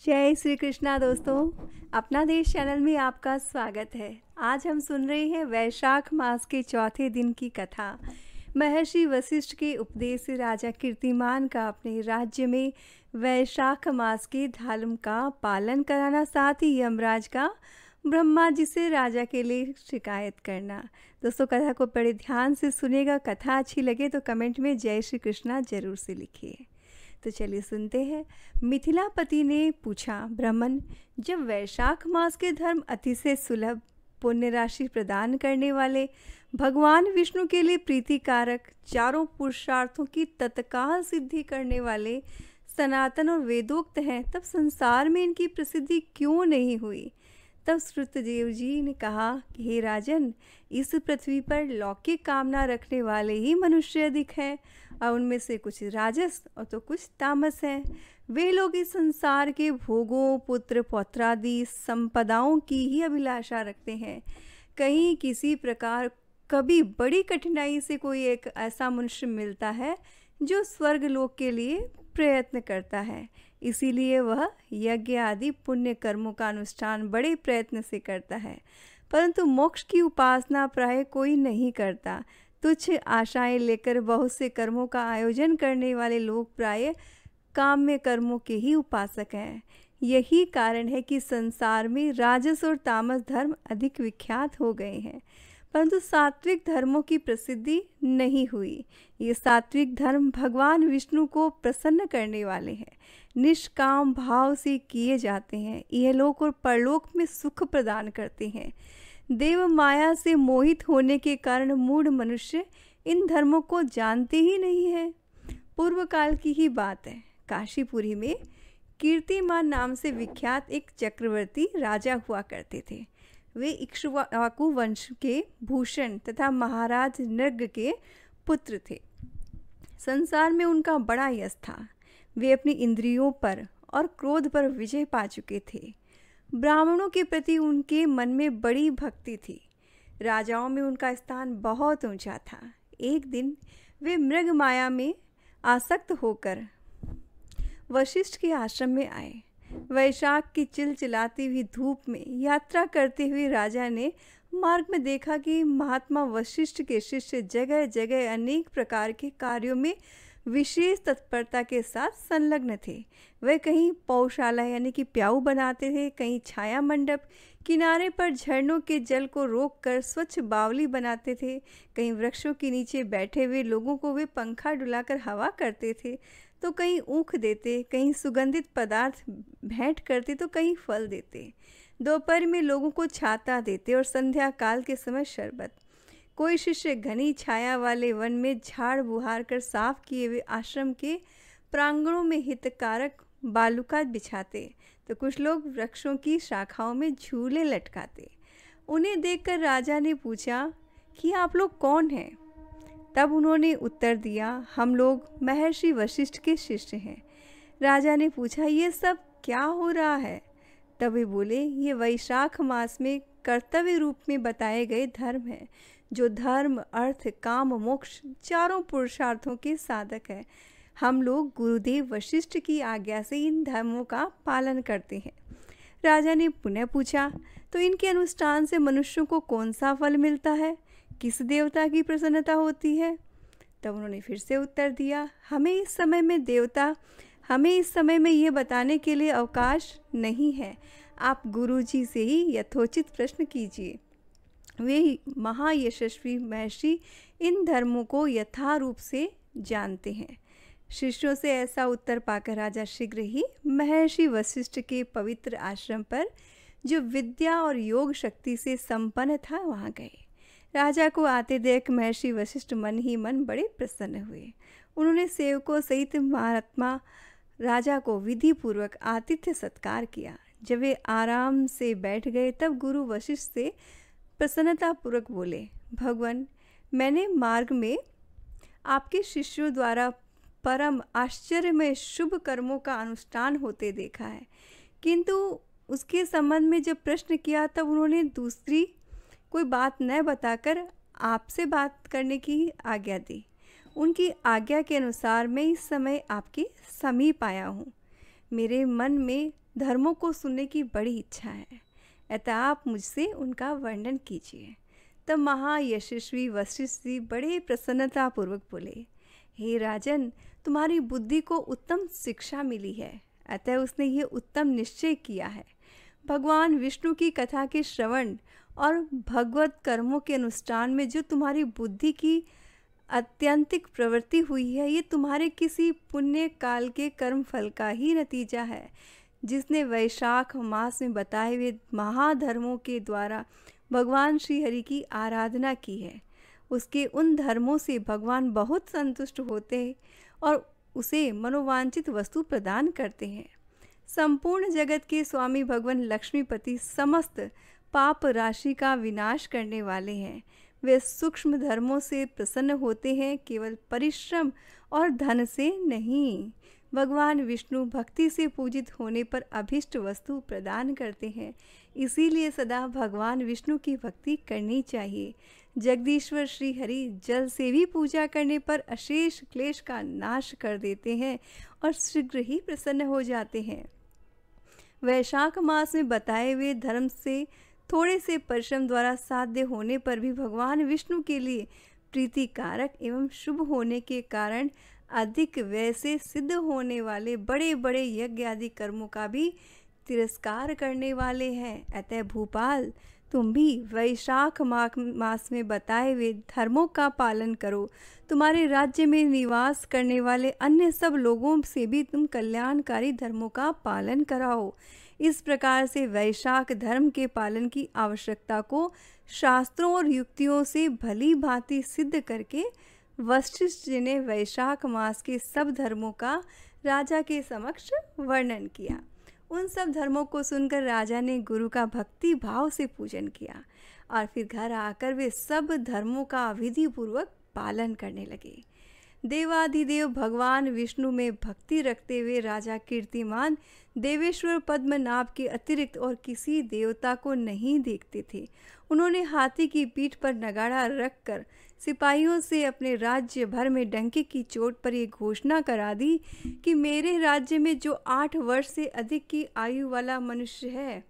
जय श्री कृष्णा दोस्तों। अपना देश चैनल में आपका स्वागत है। आज हम सुन रहे हैं वैशाख मास के चौथे दिन की कथा। महर्षि वशिष्ठ के उपदेश से राजा कीर्तिमान का अपने राज्य में वैशाख मास के धर्म का पालन कराना, साथ ही यमराज का ब्रह्मा जी से राजा के लिए शिकायत करना। दोस्तों, कथा को बड़े ध्यान से सुनेगा। कथा अच्छी लगे तो कमेंट में जय श्री कृष्णा जरूर से लिखिए। तो चलिए सुनते हैं। मिथिलापति ने पूछा, ब्राह्मण, जब वैशाख मास के धर्म अति से सुलभ, पुण्य राशि प्रदान करने वाले, भगवान विष्णु के लिए प्रीतिकारक, चारों पुरुषार्थों की तत्काल सिद्धि करने वाले, सनातन और वेदोक्त हैं, तब संसार में इनकी प्रसिद्धि क्यों नहीं हुई? तब श्रुतदेव जी ने कहा कि हे राजन, इस पृथ्वी पर लौकिक कामना रखने वाले ही मनुष्य अधिक हैं, और उनमें से कुछ राजस और तो कुछ तामस हैं। वे लोग इस संसार के भोगों, पुत्र पौत्रादि संपदाओं की ही अभिलाषा रखते हैं। कहीं किसी प्रकार कभी बड़ी कठिनाई से कोई एक ऐसा मनुष्य मिलता है जो स्वर्ग लोक के लिए प्रयत्न करता है, इसीलिए वह यज्ञ आदि पुण्य कर्मों का अनुष्ठान बड़े प्रयत्न से करता है, परंतु मोक्ष की उपासना प्राय कोई नहीं करता। तुच्छ आशाएं लेकर बहुत से कर्मों का आयोजन करने वाले लोग प्राय काम्य कर्मों के ही उपासक हैं। यही कारण है कि संसार में राजस और तामस धर्म अधिक विख्यात हो गए हैं, परंतु सात्विक धर्मों की प्रसिद्धि नहीं हुई। ये सात्विक धर्म भगवान विष्णु को प्रसन्न करने वाले हैं, निष्काम भाव से किए जाते हैं। यह लोक और परलोक में सुख प्रदान करते हैं। देव माया से मोहित होने के कारण मूढ़ मनुष्य इन धर्मों को जानते ही नहीं है। पूर्व काल की ही बात है। काशीपुरी में कीर्तिमान नाम से विख्यात एक चक्रवर्ती राजा हुआ करते थे। वे इक्ष्वाकु वंश के भूषण तथा महाराज नृग के पुत्र थे। संसार में उनका बड़ा यश था। वे अपनी इंद्रियों पर और क्रोध पर विजय पा चुके थे। ब्राह्मणों के प्रति उनके मन में बड़ी भक्ति थी। राजाओं में उनका स्थान बहुत ऊंचा था। एक दिन वे मृग माया में आसक्त होकर वशिष्ठ के आश्रम में आए। वैशाख की चिलचिलाती हुई धूप में यात्रा करते हुए राजा ने मार्ग में देखा कि महात्मा वशिष्ठ के शिष्य जगह जगह अनेक प्रकार के कार्यों में विशेष तत्परता के साथ संलग्न थे। वे कहीं पौशाला यानी कि प्याऊ बनाते थे, कहीं छाया मंडप, किनारे पर झरनों के जल को रोककर स्वच्छ बावली बनाते थे, कहीं वृक्षों के नीचे बैठे हुए लोगों को वे पंखा डुलाकर हवा करते थे, तो कहीं ऊख देते, कहीं सुगंधित पदार्थ भेंट करते, तो कहीं फल देते। दोपहर में लोगों को छाता देते और संध्या काल के समय शरबत। कोई शिष्य घनी छाया वाले वन में झाड़ बुहार कर साफ किए हुए आश्रम के प्रांगणों में हितकारक बालुका बिछाते, तो कुछ लोग वृक्षों की शाखाओं में झूले लटकाते। उन्हें देखकर राजा ने पूछा कि आप लोग कौन हैं? तब उन्होंने उत्तर दिया, हम लोग महर्षि वशिष्ठ के शिष्य हैं। राजा ने पूछा, ये सब क्या हो रहा है? तब वे बोले, ये वैशाख मास में कर्तव्य रूप में बताए गए धर्म हैं, जो धर्म, अर्थ, काम, मोक्ष चारों पुरुषार्थों के साधक है। हम लोग गुरुदेव वशिष्ठ की आज्ञा से इन धर्मों का पालन करते हैं। राजा ने पुनः पूछा, तो इनके अनुष्ठान से मनुष्यों को कौन सा फल मिलता है? किस देवता की प्रसन्नता होती है? तब उन्होंने फिर से उत्तर दिया, हमें इस समय में ये बताने के लिए अवकाश नहीं है। आप गुरुजी से ही यथोचित प्रश्न कीजिए। वे महायशस्वी महर्षि इन धर्मों को यथारूप से जानते हैं। शिष्यों से ऐसा उत्तर पाकर राजा शीघ्र ही महर्षि वशिष्ठ के पवित्र आश्रम पर, जो विद्या और योग शक्ति से संपन्न था, वहाँ गए। राजा को आते देख महर्षि वशिष्ठ मन ही मन बड़े प्रसन्न हुए। उन्होंने सेवकों सहित महात्मा राजा को विधि पूर्वक आतिथ्य सत्कार किया। जब वे आराम से बैठ गए तब गुरु वशिष्ठ से प्रसन्नतापूर्वक बोले, भगवान, मैंने मार्ग में आपके शिष्यों द्वारा परम आश्चर्यमय शुभ कर्मों का अनुष्ठान होते देखा है, किंतु उसके संबंध में जब प्रश्न किया तब उन्होंने दूसरी कोई बात न बताकर आपसे बात करने की आज्ञा दी। उनकी आज्ञा के अनुसार मैं इस समय आपके समीप आया हूँ। मेरे मन में धर्मों को सुनने की बड़ी इच्छा है, अतः आप मुझसे उनका वर्णन कीजिए। तब महायशस्वी वशिष्ठ जी बड़े प्रसन्नतापूर्वक बोले, हे राजन, तुम्हारी बुद्धि को उत्तम शिक्षा मिली है, अतः उसने ये उत्तम निश्चय किया है। भगवान विष्णु की कथा के श्रवण और भगवत कर्मों के अनुष्ठान में जो तुम्हारी बुद्धि की अत्यंतिक प्रवृत्ति हुई है, ये तुम्हारे किसी पुण्य काल के कर्म फल का ही नतीजा है, जिसने वैशाख मास में बताए हुए महाधर्मों के द्वारा भगवान श्री हरि की आराधना की है। उसके उन धर्मों से भगवान बहुत संतुष्ट होते हैं और उसे मनोवांछित वस्तु प्रदान करते हैं। संपूर्ण जगत के स्वामी भगवान लक्ष्मीपति समस्त पाप राशि का विनाश करने वाले हैं। वे सूक्ष्म धर्मों से प्रसन्न होते हैं, केवल परिश्रम और धन से नहीं। भगवान विष्णु भक्ति से पूजित होने पर अभिष्ट वस्तु प्रदान करते हैं, इसीलिए सदा भगवान विष्णु की भक्ति करनी चाहिए। जगदीश्वर श्री हरि जल से भी पूजा करने पर अशेष क्लेश का नाश कर देते हैं और शीघ्र ही प्रसन्न हो जाते हैं। वैशाख मास में बताए हुए धर्म से थोड़े से परिश्रम द्वारा साध्य होने पर भी भगवान विष्णु के लिए प्रीतिकारक एवं शुभ होने के कारण अधिक व्यय से सिद्ध होने वाले बड़े बड़े यज्ञ आदि कर्मों का भी तिरस्कार करने वाले हैं। अतः भूपाल, तुम भी वैशाख मास में बताए हुए धर्मों का पालन करो। तुम्हारे राज्य में निवास करने वाले अन्य सब लोगों से भी तुम कल्याणकारी धर्मों का पालन कराओ। इस प्रकार से वैशाख धर्म के पालन की आवश्यकता को शास्त्रों और युक्तियों से भली भांति सिद्ध करके वशिष्ठ जी ने वैशाख मास के सब धर्मों का राजा के समक्ष वर्णन किया। उन सब धर्मों को सुनकर राजा ने गुरु का भक्ति भाव से पूजन किया और फिर घर आकर वे सब धर्मों का विधि पूर्वक पालन करने लगे। देवाधिदेव भगवान विष्णु में भक्ति रखते हुए राजा कीर्तिमान देवेश्वर पद्मनाभ के अतिरिक्त और किसी देवता को नहीं देखते थे। उन्होंने हाथी की पीठ पर नगाड़ा रखकर सिपाहियों से अपने राज्य भर में डंके की चोट पर यह घोषणा करा दी कि मेरे राज्य में जो 8 वर्ष से अधिक की आयु वाला मनुष्य है,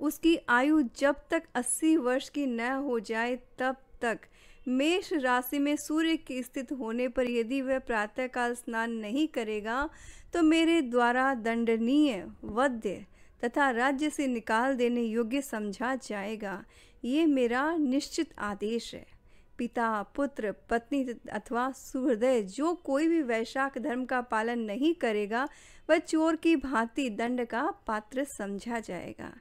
उसकी आयु जब तक 80 वर्ष की न हो जाए तब तक मेष राशि में सूर्य के स्थित होने पर यदि वह प्रातःकाल स्नान नहीं करेगा तो मेरे द्वारा दंडनीय, वध्य तथा राज्य से निकाल देने योग्य समझा जाएगा। ये मेरा निश्चित आदेश है। पिता, पुत्र, पत्नी अथवा सुहृदय जो कोई भी वैशाख धर्म का पालन नहीं करेगा वह चोर की भांति दंड का पात्र समझा जाएगा।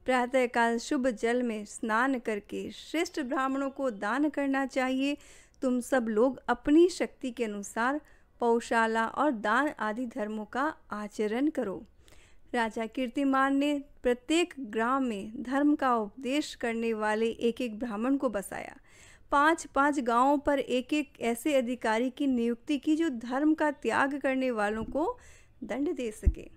प्रातःकाल शुभ जल में स्नान करके श्रेष्ठ ब्राह्मणों को दान करना चाहिए। तुम सब लोग अपनी शक्ति के अनुसार पौशाला और दान आदि धर्मों का आचरण करो। राजा कीर्तिमान ने प्रत्येक ग्राम में धर्म का उपदेश करने वाले एक एक ब्राह्मण को बसाया। 5-5 गांवों पर एक एक ऐसे अधिकारी की नियुक्ति की जो धर्म का त्याग करने वालों को दंड दे सके।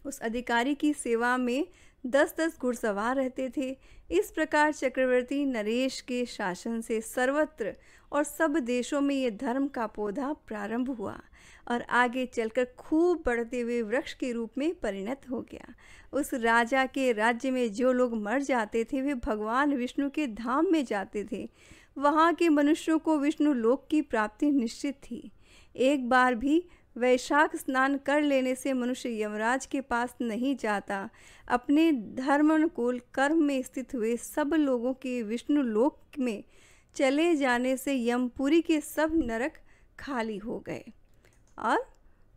उस अधिकारी की सेवा में 10-10 घुड़सवार रहते थे। इस प्रकार चक्रवर्ती नरेश के शासन से सर्वत्र और सब देशों में ये धर्म का पौधा प्रारंभ हुआ और आगे चलकर खूब बढ़ते हुए वृक्ष के रूप में परिणत हो गया। उस राजा के राज्य में जो लोग मर जाते थे वे भगवान विष्णु के धाम में जाते थे। वहाँ के मनुष्यों को विष्णु लोक की प्राप्ति निश्चित थी। एक बार भी वैशाख स्नान कर लेने से मनुष्य यमराज के पास नहीं जाता। अपने धर्मानुकूल कर्म में स्थित हुए सब लोगों के विष्णु लोक में चले जाने से यमपुरी के सब नरक खाली हो गए और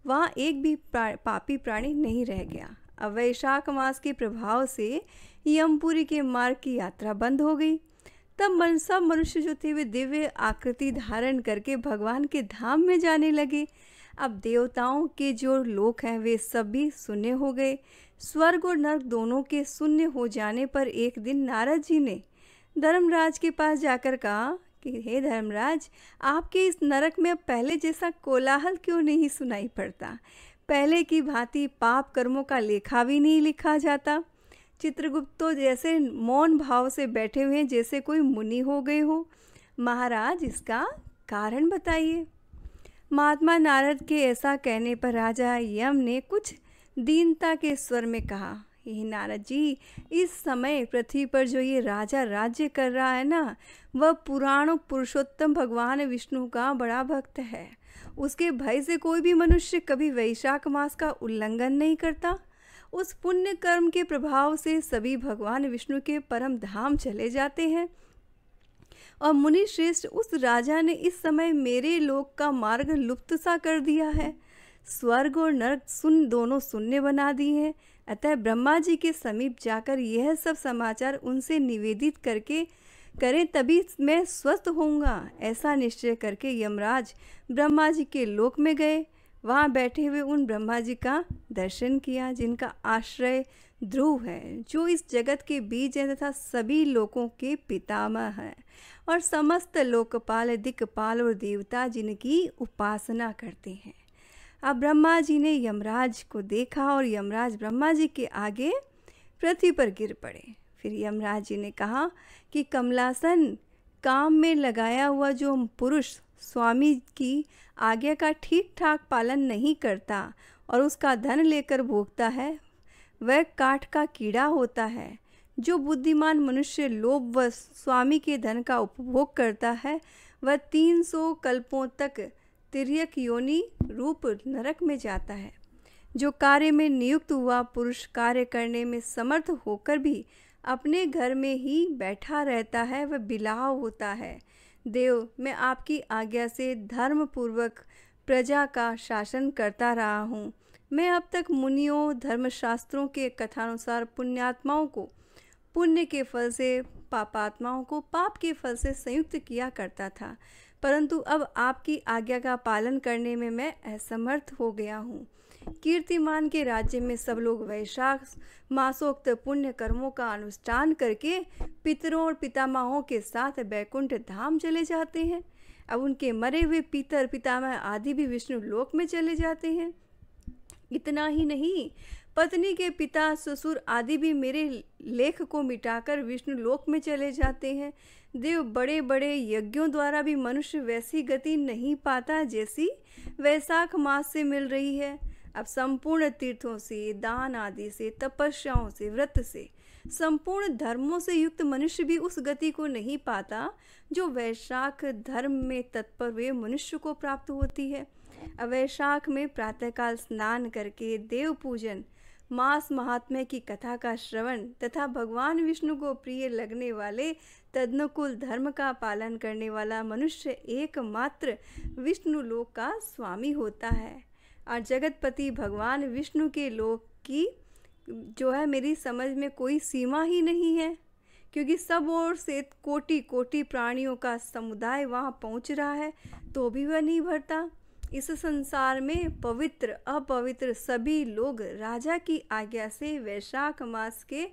वहाँ एक भी पापी प्राणी नहीं रह गया। अब वैशाख मास के प्रभाव से यमपुरी के मार्ग की यात्रा बंद हो गई। तब सब मनुष्य जो थे वे दिव्य आकृति धारण करके भगवान के धाम में जाने लगे। अब देवताओं के जो लोक हैं वे सब भी शून्य हो गए। स्वर्ग और नरक दोनों के शून्य हो जाने पर एक दिन नारद जी ने धर्मराज के पास जाकर कहा कि हे धर्मराज, आपके इस नरक में अब पहले जैसा कोलाहल क्यों नहीं सुनाई पड़ता? पहले की भांति पाप कर्मों का लेखा भी नहीं लिखा जाता। चित्रगुप्त तो जैसे मौन भाव से बैठे हुए हैं जैसे कोई मुनि हो गए हो। महाराज, इसका कारण बताइए। महात्मा नारद के ऐसा कहने पर राजा यम ने कुछ दीनता के स्वर में कहा, हे नारद जी, इस समय पृथ्वी पर जो ये राजा राज्य कर रहा है ना, वह पुराण पुरुषोत्तम भगवान विष्णु का बड़ा भक्त है। उसके भय से कोई भी मनुष्य कभी वैशाख मास का उल्लंघन नहीं करता। उस पुण्य कर्म के प्रभाव से सभी भगवान विष्णु के परम धाम चले जाते हैं। और मुनि श्रेष्ठ, उस राजा ने इस समय मेरे लोक का मार्ग लुप्त सा कर दिया है। स्वर्ग और नरक दोनों शून्य बना दिए हैं। अतः ब्रह्मा जी के समीप जाकर यह सब समाचार उनसे निवेदित करें, तभी मैं स्वस्थ होऊंगा। ऐसा निश्चय करके यमराज ब्रह्मा जी के लोक में गए। वहाँ बैठे हुए उन ब्रह्मा जी का दर्शन किया, जिनका आश्रय ध्रुव है, जो इस जगत के बीज हैं तथा सभी लोकों के पितामह हैं, और समस्त लोकपाल, दिक्पाल और देवता जिनकी उपासना करते हैं। अब ब्रह्मा जी ने यमराज को देखा और यमराज ब्रह्मा जी के आगे पृथ्वी पर गिर पड़े। फिर यमराज जी ने कहा कि कमलासन, काम में लगाया हुआ जो पुरुष स्वामी की आज्ञा का ठीक ठाक पालन नहीं करता और उसका धन लेकर भोगता है, वह काठ का कीड़ा होता है। जो बुद्धिमान मनुष्य लोभ व स्वामी के धन का उपभोग करता है, वह 300 कल्पों तक तिर्यक योनि रूप नरक में जाता है। जो कार्य में नियुक्त हुआ पुरुष कार्य करने में समर्थ होकर भी अपने घर में ही बैठा रहता है, वह बिलाव होता है। देव, मैं आपकी आज्ञा से धर्म पूर्वक प्रजा का शासन करता रहा हूँ। मैं अब तक मुनियों, धर्मशास्त्रों के कथानुसार पुण्यात्माओं को पुण्य के फल से, पापात्माओं को पाप के फल से संयुक्त किया करता था, परंतु अब आपकी आज्ञा का पालन करने में मैं असमर्थ हो गया हूँ। कीर्तिमान के राज्य में सब लोग वैशाख मासोक्त पुण्य कर्मों का अनुष्ठान करके पितरों और पितामहों के साथ बैकुंठ धाम चले जाते हैं। अब उनके मरे हुए पितर, पितामह आदि भी विष्णु लोक में चले जाते हैं। इतना ही नहीं, पत्नी के पिता, ससुर आदि भी मेरे लेख को मिटाकर विष्णु लोक में चले जाते हैं। देव, बड़े बड़े यज्ञों द्वारा भी मनुष्य वैसी गति नहीं पाता जैसी वैशाख मास से मिल रही है। अब संपूर्ण तीर्थों से, दान आदि से, तपस्याओं से, व्रत से, संपूर्ण धर्मों से युक्त मनुष्य भी उस गति को नहीं पाता जो वैशाख धर्म में तत्पर हुए मनुष्य को प्राप्त होती है। अब वैशाख में प्रातःकाल स्नान करके देव पूजन, मास महात्म्य की कथा का श्रवण तथा भगवान विष्णु को प्रिय लगने वाले तदनुकूल धर्म का पालन करने वाला मनुष्य एकमात्र विष्णु लोक का स्वामी होता है। और जगतपति भगवान विष्णु के लोक की जो है मेरी समझ में कोई सीमा ही नहीं है, क्योंकि सब ओर से कोटि कोटि प्राणियों का समुदाय वहाँ पहुँच रहा है, तो भी वह नहीं भरता। इस संसार में पवित्र अपवित्र सभी लोग राजा की आज्ञा से वैशाख मास के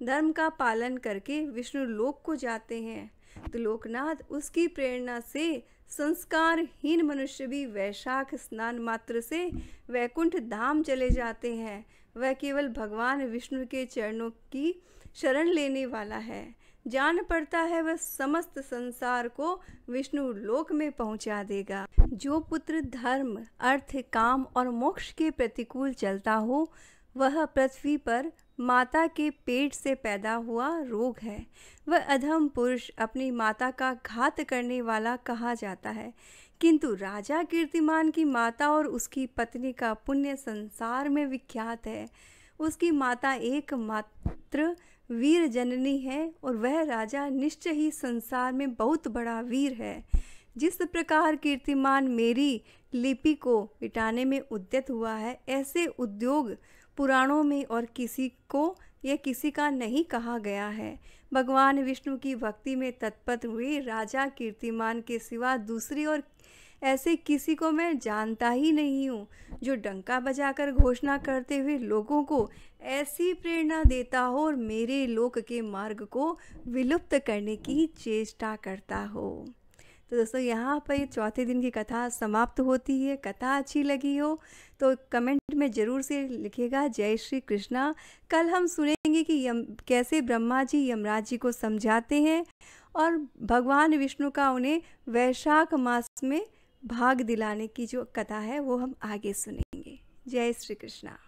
धर्म का पालन करके विष्णु लोक को जाते हैं। तो लोकनाथ, उसकी प्रेरणा से संस्कारहीन मनुष्य भी वैशाख स्नान मात्र से वैकुंठ धाम चले जाते हैं। वह केवल भगवान विष्णु के चरणों की शरण लेने वाला है। जान पड़ता है वह समस्त संसार को विष्णु लोक में पहुंचा देगा। जो पुत्र धर्म, अर्थ, काम और मोक्ष के प्रतिकूल चलता हो, वह पृथ्वी पर माता के पेट से पैदा हुआ रोग है। वह अधम पुरुष अपनी माता का घात करने वाला कहा जाता है। किंतु राजा कीर्तिमान की माता और उसकी पत्नी का पुण्य संसार में विख्यात है। उसकी माता एकमात्र वीर जननी है और वह राजा निश्चय ही संसार में बहुत बड़ा वीर है। जिस प्रकार कीर्तिमान मेरी लिपि को मिटाने में उद्यत हुआ है, ऐसे उद्योग पुराणों में और किसी को यह किसी का नहीं कहा गया है। भगवान विष्णु की भक्ति में तत्पर हुए राजा कीर्तिमान के सिवा दूसरी और ऐसे किसी को मैं जानता ही नहीं हूँ जो डंका बजाकर घोषणा करते हुए लोगों को ऐसी प्रेरणा देता हो और मेरे लोक के मार्ग को विलुप्त करने की चेष्टा करता हो। तो दोस्तों, यहाँ पर चौथे दिन की कथा समाप्त होती है। कथा अच्छी लगी हो तो कमेंट में ज़रूर से लिखिएगा जय श्री कृष्णा। कल हम सुनेंगे कि कैसे ब्रह्मा जी यमराज जी को समझाते हैं और भगवान विष्णु का उन्हें वैशाख मास में भाग दिलाने की जो कथा है वो हम आगे सुनेंगे। जय श्री कृष्णा।